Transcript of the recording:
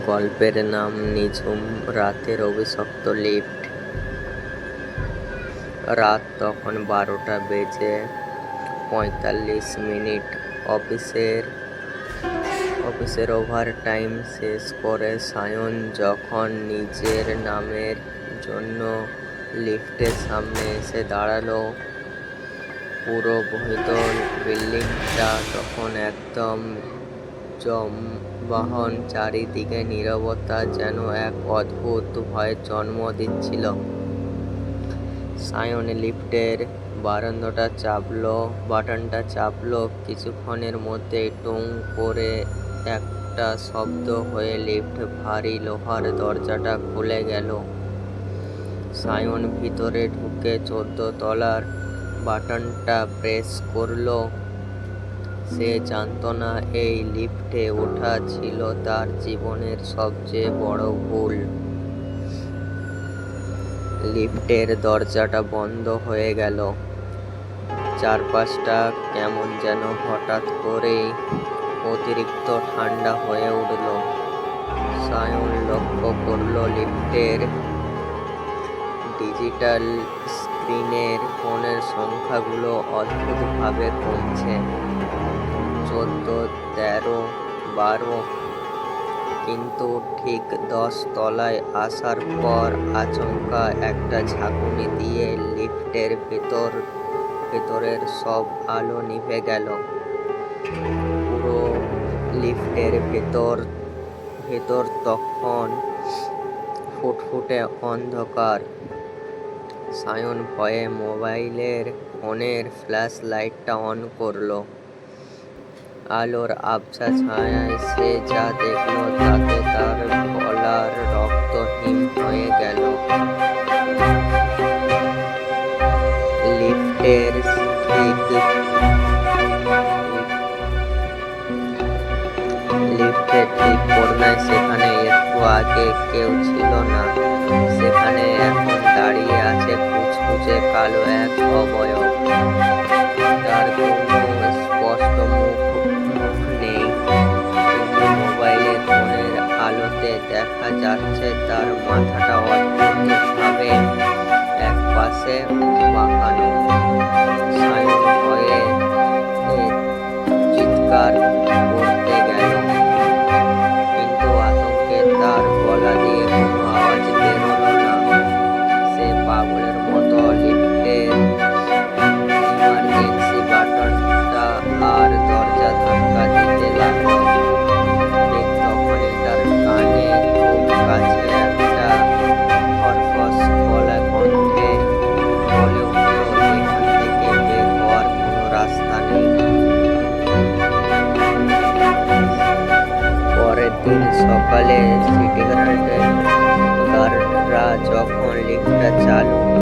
গল্পের নাম নিঝুম রাতের অভিশপ্ত লিফট। রাত তখন 12টা বেজে 45 মিনিট। অফিসের ওভারটাইম শেষ করে সায়ন যখন নিজের নামের জন্য লিফটের সামনে এসে দাঁড়ালো, পুরো বহির্দল বিল্ডিংটা তখন একদম জমবাহন। চারিদিকে নীরবতা যেন এক অদ্ভুত ভয়ের জন্ম দিচ্ছিল। সায়ন লিফটের বাটনটা চাপলো। কিছুক্ষণের মধ্যেই টুং করে একটা শব্দ হয়ে লিফট ভারী লোহার দরজাটা খুলে গেল। সায়ন ভিতরে ঢুকে 14 তলার বাটনটা প্রেস করলো। সে জানতো না এই লিফটে ওঠা ছিল তার জীবনের সবচেয়ে বড় ভুল। লিফটের দরজাটা বন্ধ হয়ে গেল। চারপাশটা কেমন যেন হঠাৎ করেই অতিরিক্ত ঠান্ডা হয়ে উঠল। সায়ন লক্ষ্য করল লিফটের ডিজিটাল স্ক্রিনের ফোনের সংখ্যাগুলো অদ্ভুতভাবে কমছে। 14, 13, 12। কিন্তু ঠিক 10 তলায় আসার পর আচমকা একটা ঝাঁকুনি দিয়ে লিফটের ভেতরের সব আলো নিভে গেল। পুরো লিফটের ভেতর তখন ফুটফুটে অন্ধকার। সায়ন ভয়ে ফোনের ফ্ল্যাশ লাইটটা অন করলো। আলোর আবছা ছায়ায় সে যা দেখল তাতে তার গলার রক্ত হিম হয়ে গেল। লিফটের ঠিক কোণায়, সেখানে একটু আগে কেউ ছিল না, সেখানে এখন দাঁড়িয়ে আছে কুচকুচে কালো এক অবয়ব। তার কোনো স্পষ্ট মুখ নেই, কিন্তু মোবাইলের ফোনের আলোতে দেখা যাচ্ছে তার মাথাটা অদ্ভুতভাবে একপাশে বাঁকানো। সায়ন ভয়ে চিৎকার করতে গেল, কিন্তু আতঙ্কে তার গলা দিয়ে কোনো আওয়াজ বেরোলো না। সে পাগলের মতো লিফটের ইমার্জেন্সি বাটনটা আর দরজা ধাক্কা দিতে লাগলো। ঠিক তখনই তার কানে খুব কাছে একটা খরখশ গলা কণ্ঠে বলে উঠল, এখান থেকে বের হওয়ার কোনো রাস্তা নেই। পরের দিন সকালে সিটি গার্ডরা যখন লিফটটা চালু